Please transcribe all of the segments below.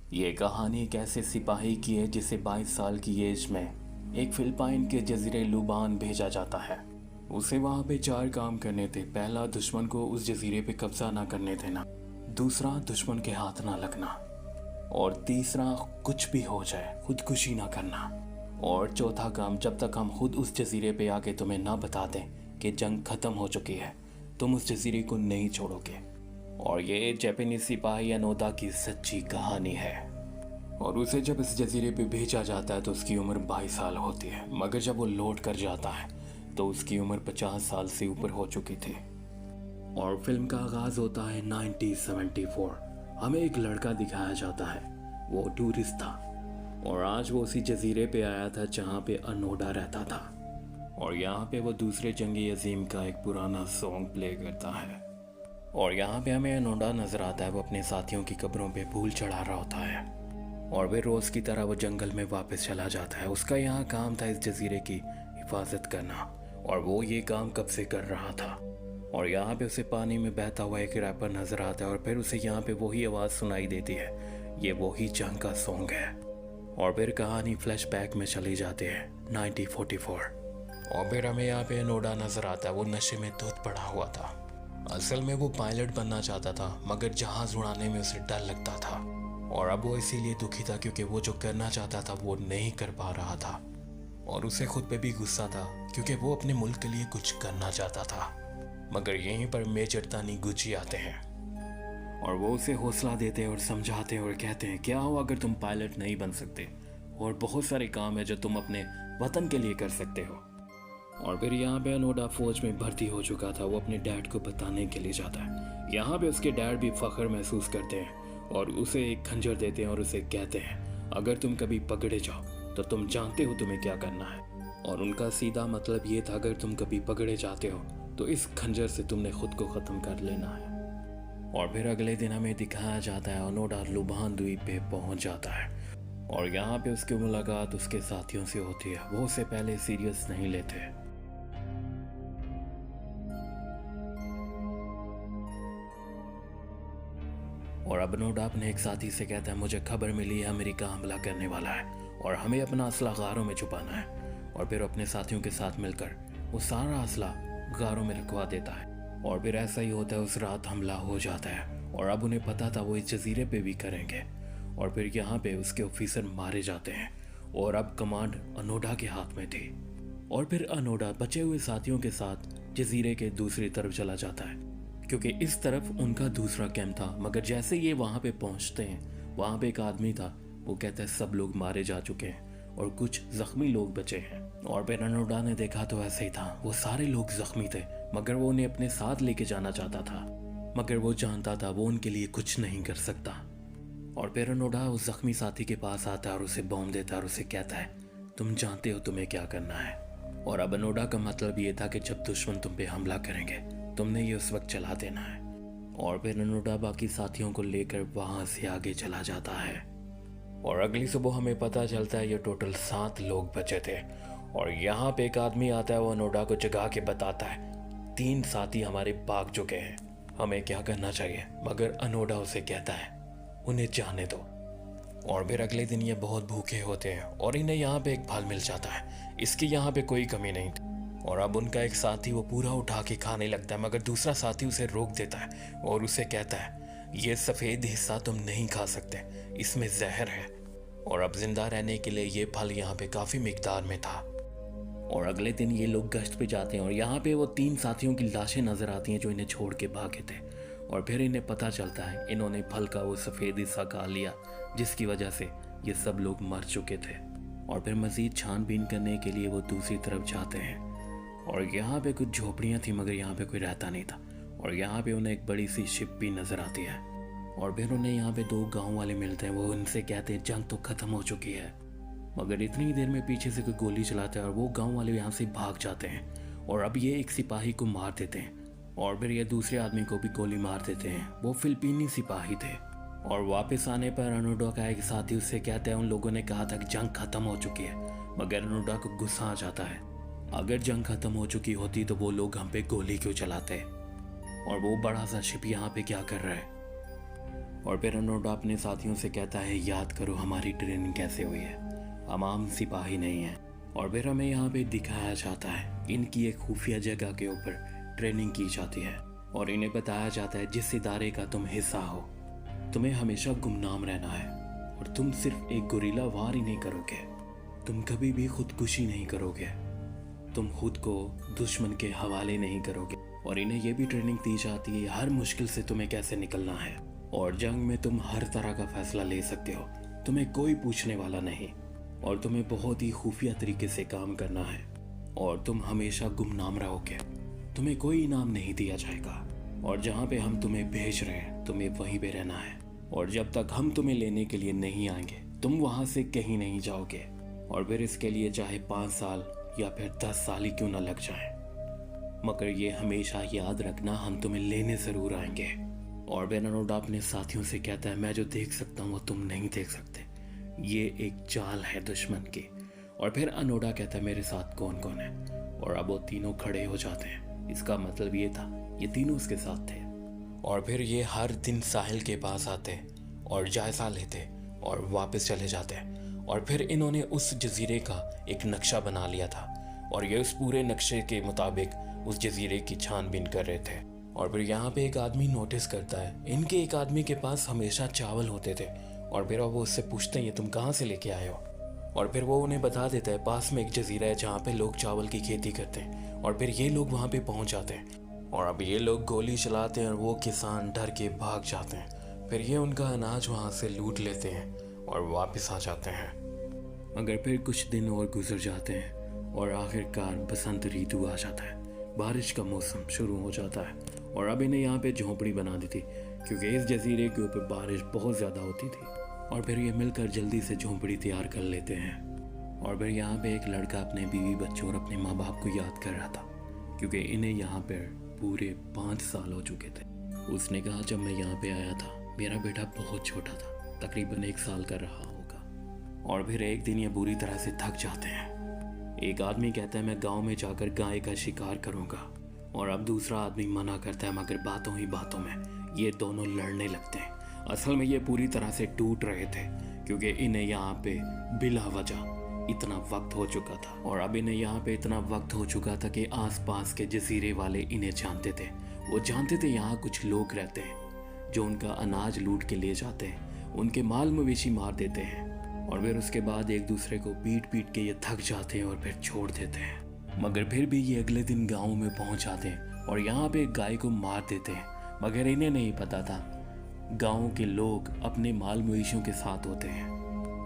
ये कहानी एक ऐसे सिपाही की है जिसे 22 साल की एज में एक फिलिपाइन के जजीरे लुबान भेजा जाता है। उसे वहाँ पे 4 काम करने थे। पहला, दुश्मन को उस जजीरे पे कब्जा ना करने देना। दूसरा, दुश्मन के हाथ ना लगना। और तीसरा, कुछ भी हो जाए खुदकुशी ना करना। और चौथा काम, जब तक हम खुद उस जजीरे पे आके तुम्हें ना बता दें कि जंग खत्म हो चुकी है, तुम उस जजीरे को नहीं छोड़ोगे। और ये जापानी सिपाही अनोदा की सच्ची कहानी है। और उसे जब इस जजीरे पे भेजा जाता है तो उसकी उम्र 22 साल होती है, मगर जब वो लौट कर जाता है तो उसकी उम्र 50 साल से ऊपर हो चुकी थी। और फिल्म का आगाज होता है 1974। हमें एक लड़का दिखाया जाता है, वो टूरिस्ट था और आज वो उसी जजीरे पे आया था जहाँ पे अनोडा रहता था। और यहाँ पे वो दूसरे जंगी अजीम का एक पुराना सॉन्ग प्ले करता है। और यहाँ पे हमें अनोडा नजर आता है, वो अपने साथियों की कब्रों पे फूल चढ़ा रहा होता है। और वे रोज़ की तरह वो जंगल में वापस चला जाता है। उसका यहाँ काम था इस जजीरे की हिफाजत करना, और वो ये काम कब से कर रहा था। और यहाँ पे उसे पानी में बहता हुआ एक रैपर नजर आता है और फिर उसे यहाँ पे वही आवाज़ सुनाई देती है, ये वही जंग का सॉन्ग है। और फिर कहानी फ्लैशबैक में चली जाती है 1944। और फिर हमें यहाँ पे अनोडा नजर आता है, वो नशे में धुत पड़ा हुआ था। असल में वो पायलट बनना चाहता था, मगर जहाज उड़ाने में उसे डर लगता था। और अब वो इसीलिए दुखी था क्योंकि वो जो करना चाहता था वो नहीं कर पा रहा था। और उसे खुद पे भी गुस्सा था क्योंकि वो अपने मुल्क के लिए कुछ करना चाहता था। मगर यहीं पर मेजर तानीगुची आते हैं और वो उसे हौसला देते हैं और समझाते हैं और कहते हैं, क्या हो अगर तुम पायलट नहीं बन सकते, और बहुत सारे काम है जो तुम अपने वतन के लिए कर सकते हो। और फिर यहाँ पे अनोडा फौज में भर्ती हो चुका था। वो अपने डैड को बताने के लिए जाता है। यहाँ पे उसके डैड भी फख्र महसूस करते हैं और उसे एक खंजर देते हैं और उसे कहते हैं, अगर तुम कभी पकड़े जाओ तो तुम जानते हो तुम्हें क्या करना है। और उनका सीधा मतलब ये था, अगर तुम कभी पकड़े जाते हो तो इस खंजर से तुमने खुद को ख़त्म कर लेना है। और फिर अगले दिन हमें दिखाया जाता है अनोडा लुबान द्वीप पे पहुँच जाता है। और यहाँ पे उसकी मुलाकात उसके साथियों से होती है। वो उसे पहले सीरियस नहीं लेते। और अब अनोडा अपने एक साथी से कहता है, मुझे खबर मिली है अमेरिका हमला करने वाला है और हमें अपना असला गारों में छुपाना है। और फिर अपने साथियों के साथ मिलकर वो सारा असला गारों में रखवा देता है। और फिर ऐसा ही होता है, उस रात हमला हो जाता है और अब उन्हें पता था वो इस जजीरे पे भी करेंगे। और फिर यहाँ पे उसके ऑफिसर मारे जाते हैं और अब कमांड अनोडा के हाथ में थी। और फिर अनोडा बचे हुए साथियों के साथ जजीरे के दूसरी तरफ चला जाता है क्योंकि इस तरफ उनका दूसरा कैंप था। मगर जैसे ये वहाँ पे पहुँचते हैं, वहाँ पे एक आदमी था, वो कहता है सब लोग मारे जा चुके हैं और कुछ जख्मी लोग बचे हैं। और फिर अनोडा ने देखा तो ऐसे ही था, वो सारे लोग जख्मी थे, मगर वो उन्हें अपने साथ लेके जाना चाहता था, मगर वो जानता था वो उनके लिए कुछ नहीं कर सकता। और फिर अनोडा उस जख्मी साथी के पास आता है और उसे बॉम्ब देता है और उसे कहता है, तुम जानते हो तुम्हें क्या करना है। और अब अनोडा का मतलब ये था कि जब दुश्मन तुम पे हमला करेंगे तुमने ये उस वक्त चला देना है। और फिर अनोडा बाकी साथियों को लेकर वहां से आगे चला जाता है। और अगली सुबह हमें पता चलता है ये टोटल 7 लोग बचे थे। और यहाँ पे एक आदमी आता है, वो अनोडा को जगा के बताता है, 3 साथी हमारे भाग चुके हैं, हमें क्या करना चाहिए। मगर अनोडा उसे कहता है, उन्हें जाने दो। और फिर अगले दिन ये बहुत भूखे होते हैं और इन्हें यहाँ पे एक फल मिल जाता है। इसकी यहाँ पे कोई कमी नहीं थी। और अब उनका एक साथी वो पूरा उठा के खाने लगता है, मगर दूसरा साथी उसे रोक देता है और उसे कहता है, ये सफ़ेद हिस्सा तुम नहीं खा सकते, इसमें जहर है। और अब जिंदा रहने के लिए ये फल यहाँ पे काफ़ी मिकदार में था। और अगले दिन ये लोग गश्त पे जाते हैं और यहाँ पे वो 3 साथियों की लाशें नज़र आती हैं जो इन्हें छोड़ के भागे थे। और फिर इन्हें पता चलता है इन्होंने फल का वो सफ़ेद हिस्सा खा लिया, जिसकी वजह से ये सब लोग मर चुके थे। और फिर मज़ीद छानबीन करने के लिए वो दूसरी तरफ जाते हैं और यहाँ पे कुछ झोपड़ियाँ थी, मगर यहाँ पे कोई रहता नहीं था। और यहाँ पे उन्हें एक बड़ी सी शिप भी नज़र आती है। और फिर उन्हें यहाँ पे 2 गांव वाले मिलते हैं। वो उनसे कहते हैं जंग तो ख़त्म हो चुकी है, मगर इतनी देर में पीछे से कोई गोली चलाता है और वो गांव वाले यहाँ से भाग जाते हैं। और अब ये एक सिपाही को मार देते हैं और फिर ये दूसरे आदमी को भी गोली मार देते हैं। वो फिलिपीनी सिपाही थे। और वापस आने पर अनोडा का एक साथी उससे कहता है, उन लोगों ने कहा था कि जंग ख़त्म हो चुकी है। मगर अनोडा को गुस्सा आ जाता है, अगर जंग खत्म हो चुकी होती तो वो लोग हम पे गोली क्यों चलाते, और वो बड़ा सा शिप यहाँ पे क्या कर रहा है। और फिर अनोडा अपने साथियों से कहता है, याद करो हमारी ट्रेनिंग कैसे हुई है, हम आम सिपाही नहीं हैं। और फिर हमें यहाँ पे दिखाया जाता है इनकी एक खुफिया जगह के ऊपर ट्रेनिंग की जाती है और इन्हें बताया जाता है जिस इदारे का तुम हिस्सा हो तुम्हें हमेशा गुमनाम रहना है और तुम सिर्फ एक गुरीला वार ही नहीं करोगे, तुम कभी भी खुदकुशी नहीं करोगे, तुम खुद को दुश्मन के हवाले नहीं करोगे। और इन्हें यह भी ट्रेनिंग दी जाती है हर मुश्किल से तुम्हें कैसे निकलना है और जंग में तुम हर तरह का फैसला ले सकते हो, तुम्हें कोई पूछने वाला नहीं और तुम्हें बहुत ही खुफिया तरीके से काम करना है और तुम हमेशा गुमनाम रहोगे, तुम्हें कोई इनाम नहीं दिया जाएगा और जहाँ पे हम तुम्हें भेज रहे हैं तुम्हें वहीं पे रहना है और जब तक हम तुम्हें लेने के लिए नहीं आएंगे तुम वहाँ से कहीं नहीं जाओगे। और फिर इसके लिए चाहे 5 साल या फिर 10 साल ही क्यों ना लग जाए, मगर ये हमेशा याद रखना हम तुम्हें लेने ज़रूर आएंगे। और फिर अनोडा अपने साथियों से कहता है, मैं जो देख सकता हूँ वो तुम नहीं देख सकते, ये एक चाल है दुश्मन की। और फिर अनोडा कहता है, मेरे साथ कौन कौन है। और अब वो तीनों खड़े हो जाते हैं, इसका मतलब ये था ये तीनों उसके साथ थे। और फिर ये हर दिन साहिल के पास आते और जायजा लेते और वापस चले जाते। और फिर इन्होंने उस जजीरे का एक नक्शा बना लिया था और ये उस पूरे नक्शे के मुताबिक उस जजीरे की छानबीन कर रहे थे। और फिर यहाँ पे एक आदमी नोटिस करता है इनके एक आदमी के पास हमेशा चावल होते थे और फिर वो उससे पूछते हैं, ये तुम कहाँ से लेके आए हो। और फिर वो उन्हें बता देता है पास में एक जजीरा है जहाँ पे लोग चावल की खेती करते हैं। और फिर ये लोग वहाँ पे पहुँच जाते हैं और अब ये लोग गोली चलाते हैं और वो किसान डर के भाग जाते हैं। फिर ये उनका अनाज वहाँ से लूट लेते हैं और वापस आ जाते हैं। मगर फिर कुछ दिन और गुजर जाते हैं और आखिरकार बसंत ऋतु आ जाता है, बारिश का मौसम शुरू हो जाता है। और अब इन्हें यहाँ पे झोंपड़ी बना दी थी क्योंकि इस जजीरे के ऊपर बारिश बहुत ज़्यादा होती थी। और फिर ये मिलकर जल्दी से झोंपड़ी तैयार कर लेते हैं। और फिर यहाँ पे एक लड़का अपने बीवी बच्चों और अपने माँ बाप को याद कर रहा था क्योंकि इन्हें यहाँ पर पूरे 5 साल हो चुके थे। उसने कहा, जब मैं यहाँ पे आया था मेरा बेटा बहुत छोटा था, तकरीबन 1 साल का रहा होगा। और फिर एक दिन ये बुरी तरह से थक जाते हैं। एक आदमी कहता है, मैं गांव में जाकर गाय का शिकार करूंगा और अब दूसरा आदमी मना करता है, मगर बातों ही बातों में ये दोनों लड़ने लगते हैं। असल में ये पूरी तरह से टूट रहे थे क्योंकि इन्हें यहाँ पे बिला वजह इतना वक्त हो चुका था। और अब इन्हें यहाँ पे इतना वक्त हो चुका था कि आसपास के जजीरे वाले इन्हें जानते थे। वो जानते थे यहाँ कुछ लोग रहते हैं जो उनका अनाज लूट के ले जाते हैं, उनके माल मवेशी मार देते हैं और फिर उसके बाद एक दूसरे को पीट पीट के ये थक जाते हैं और फिर छोड़ देते हैं। मगर फिर भी ये अगले दिन गाँव में पहुँच जाते हैं और यहाँ पे एक गाय को मार देते हैं। मगर इन्हें नहीं पता था गाँव के लोग अपने माल मवेशियों के साथ होते हैं।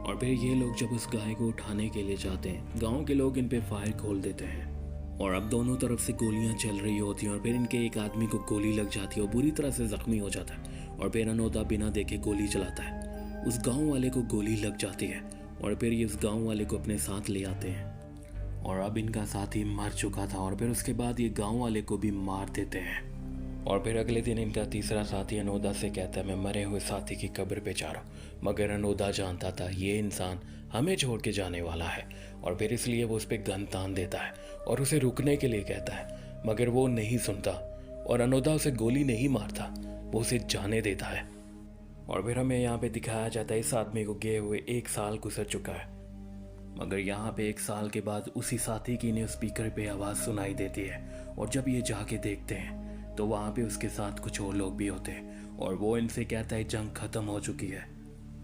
और फिर ये लोग जब उस गाय को उठाने के लिए जाते हैं गांव के लोग इन पे फायर खोल देते हैं और अब दोनों तरफ से गोलियां चल रही होती हैं। और फिर इनके एक आदमी को गोली लग जाती है और बुरी तरह से जख्मी हो जाता है। और फिर अनोदा बिना देखे गोली चलाता है, उस गांव वाले को गोली लग जाती है और फिर ये उस गांव वाले को अपने साथ ले आते हैं। और अब इनका साथी मर चुका था और फिर उसके बाद ये गाँव वाले को भी मार देते हैं। और फिर अगले दिन इनका तीसरा साथी अनोदा से कहता है, मैं मरे हुए साथी की कब्र पे जा रहा हूँ। मगर अनोदा जानता था ये इंसान हमें छोड़ के जाने वाला है और फिर इसलिए वो उस पर गन तान देता है और उसे रुकने के लिए कहता है, मगर वो नहीं सुनता और अनोदा उसे गोली नहीं मारता, वो उसे जाने देता है। और फिर हमें यहाँ पे दिखाया जाता है इस आदमी को गए हुए 1 साल गुजर चुका है। मगर यहाँ पे 1 साल के बाद उसी साथी की इन्हें स्पीकर पे आवाज़ सुनाई देती है और जब ये जाके देखते हैं तो वहाँ पे उसके साथ कुछ और लोग भी होते हैं और वो इनसे कहता है जंग ख़त्म हो चुकी है।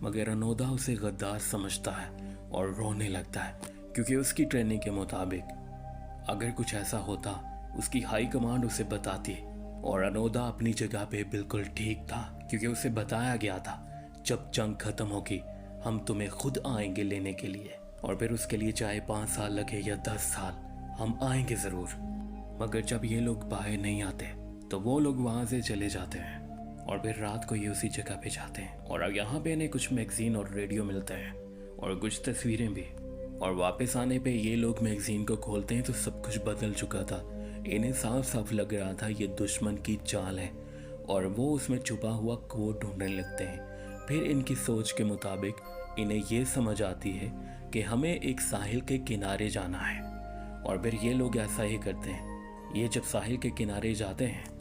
मगर अनोदा उसे गद्दार समझता है और रोने लगता है क्योंकि उसकी ट्रेनिंग के मुताबिक अगर कुछ ऐसा होता उसकी हाई कमांड उसे बताती और अनोदा अपनी जगह पे बिल्कुल ठीक था क्योंकि उसे बताया गया था जब जंग ख़त्म होगी हम तुम्हें खुद आएंगे लेने के लिए और फिर उसके लिए चाहे 5 साल लगे या 10 साल हम आएंगे ज़रूर। मगर जब ये लोग बाहर नहीं आते तो वो लोग वहाँ से चले जाते हैं और फिर रात को ये उसी जगह पे जाते हैं और अब यहाँ पे इन्हें कुछ मैगजीन और रेडियो मिलते हैं और कुछ तस्वीरें भी। और वापस आने पे ये लोग मैगजीन को खोलते हैं तो सब कुछ बदल चुका था। इन्हें साफ साफ लग रहा था ये दुश्मन की चाल है और वो उसमें छुपा हुआ कोड ढूंढने लगते हैं। फिर इनकी सोच के मुताबिक इन्हें ये समझ आती है कि हमें एक साहिल के किनारे जाना है और फिर ये लोग ऐसा ही करते हैं। ये जब साहिल के किनारे जाते हैं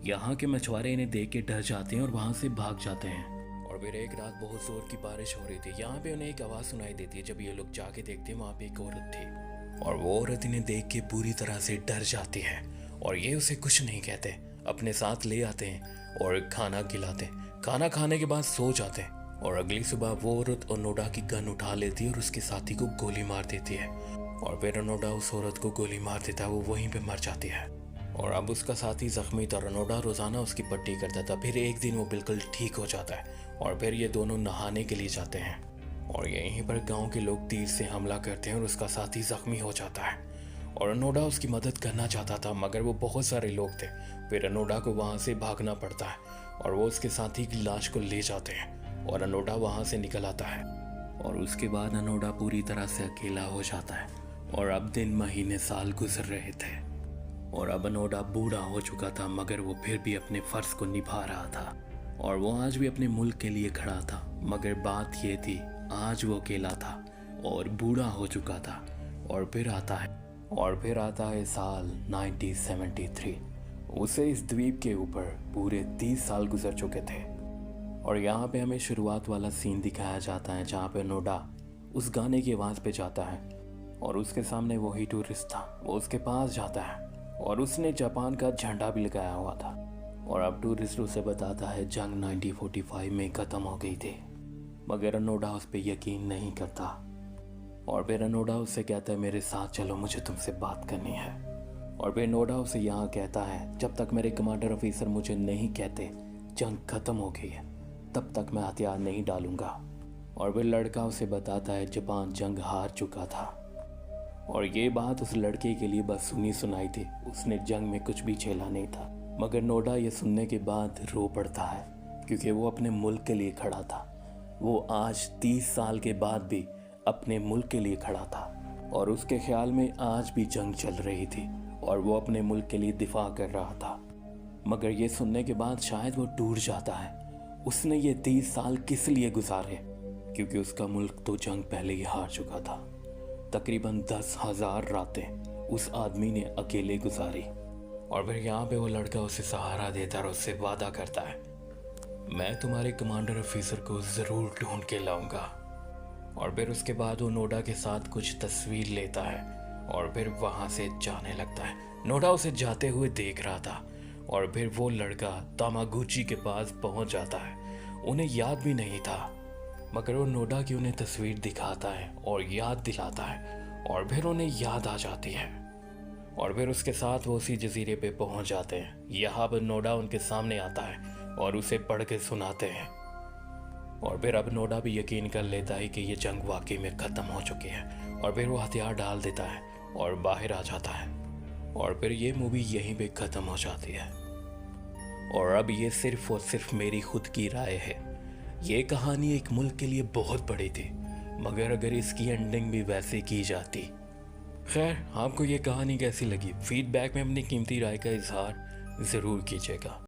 यहाँ के मछुआरे इन्हें देख के डर जाते हैं और वहाँ से भाग जाते हैं। और और फिर एक रात बहुत जोर की बारिश हो रही थी। यहाँ पे उन्हें एक आवाज़ सुनाई देती है। जब ये लोग जाके देखते हैं वहाँ पे एक औरत थी और वो औरत इन्हें देख के पूरी तरह से डर जाती है और ये उसे कुछ नहीं कहते, अपने साथ ले आते हैं और खाना खिलाते हैं। खाना खाने के बाद सो जाते हैं और अगली सुबह वो औरत ओनोडा की गन उठा लेती है और उसके साथी को गोली मार देती है और फिर ओनोडा उस औरत को गोली मार देता है, वो वहीं पे मर जाती है। और अब उसका साथी जख्मी था। ओनोडा रोजाना उसकी पट्टी करता था। फिर एक दिन वो बिल्कुल ठीक हो जाता है और फिर ये दोनों नहाने के लिए जाते हैं और यहीं पर गांव के लोग तीर से हमला करते हैं और उसका साथी जख्मी हो जाता है और ओनोडा उसकी मदद करना चाहता था मगर वो बहुत सारे लोग थे। फिर ओनोडा को वहाँ से भागना पड़ता है और वो उसके साथी की लाश को ले जाते हैं और ओनोडा वहाँ से निकल आता है और उसके बाद ओनोडा पूरी तरह से अकेला हो जाता है। और अब दिन महीने साल गुजर रहे थे और अब ओनोडा बूढ़ा हो चुका था मगर वो फिर भी अपने फर्ज को निभा रहा था और वो आज भी अपने मुल्क के लिए खड़ा था। मगर बात ये थी, आज वो अकेला था और बूढ़ा हो चुका था। और फिर आता है साल 1973। उसे इस द्वीप के ऊपर पूरे 30 साल गुजर चुके थे और यहाँ पे हमें शुरुआत वाला सीन दिखाया जाता है जहाँ पे ओनोडा उस गाने की आवाज़ पे जाता है और उसके सामने वही टूरिस्ट था। वो उसके पास जाता है और उसने जापान का झंडा भी लगाया हुआ था और अब टूरिस्ट उसे बताता है जंग 1945 में ख़त्म हो गई थी। मगर ओनोडा उस पर यकीन नहीं करता और फिर ओनोडा उससे कहता है मेरे साथ चलो, मुझे तुमसे बात करनी है। और फिर ओनोडा उसे यहाँ कहता है जब तक मेरे कमांडर ऑफिसर मुझे नहीं कहते जंग ख़त्म हो गई है तब तक मैं हथियार नहीं डालूंगा। और फिर लड़का उसे बताता है जापान जंग हार चुका था और ये बात उस लड़के के लिए बस सुनी सुनाई थी। उसने जंग में कुछ भी झेला नहीं था। मगर ओनोडा ये सुनने के बाद रो पड़ता है क्योंकि वो अपने मुल्क के लिए खड़ा था। वो आज 30 साल के बाद भी अपने मुल्क के लिए खड़ा था और उसके ख्याल में आज भी जंग चल रही थी और वो अपने मुल्क के लिए दिफा कर रहा था। मगर ये सुनने के बाद शायद वो टूट जाता है। उसने ये 30 साल किस लिए गुजारे, क्योंकि उसका मुल्क तो जंग पहले ही हार चुका था। तकरीबन 10,000 रातें उस आदमी ने अकेले गुजारी। और फिर यहाँ पे वो लड़का उसे सहारा देता और उससे वादा करता है मैं तुम्हारे कमांडर ऑफिसर को ज़रूर ढूंढ के लाऊंगा। और फिर उसके बाद वो ओनोडा के साथ कुछ तस्वीर लेता है और फिर वहाँ से जाने लगता है। ओनोडा उसे जाते हुए देख रहा था और फिर वो लड़का तामागुची के पास पहुँच जाता है। उन्हें याद भी नहीं था मगर वो ओनोडा की उन्हें तस्वीर दिखाता है और याद दिलाता है और फिर उन्हें याद आ जाती है। और फिर उसके साथ वो उसी जजीरे पे पहुंच जाते हैं। यहाँ पर ओनोडा उनके सामने आता है और उसे पढ़ के सुनाते हैं। और फिर अब ओनोडा भी यकीन कर लेता है कि ये जंग वाकई में ख़त्म हो चुकी है और फिर वो हथियार डाल देता है और बाहर आ जाता है। और फिर ये मूवी यहीं पे ख़त्म हो जाती है। और अब ये सिर्फ और सिर्फ मेरी खुद की राय है। ये कहानी एक मुल्क के लिए बहुत बड़ी थी मगर अगर इसकी एंडिंग भी वैसे की जाती। खैर, आपको ये कहानी कैसी लगी? फीडबैक में अपनी कीमती राय का इजहार ज़रूर कीजिएगा।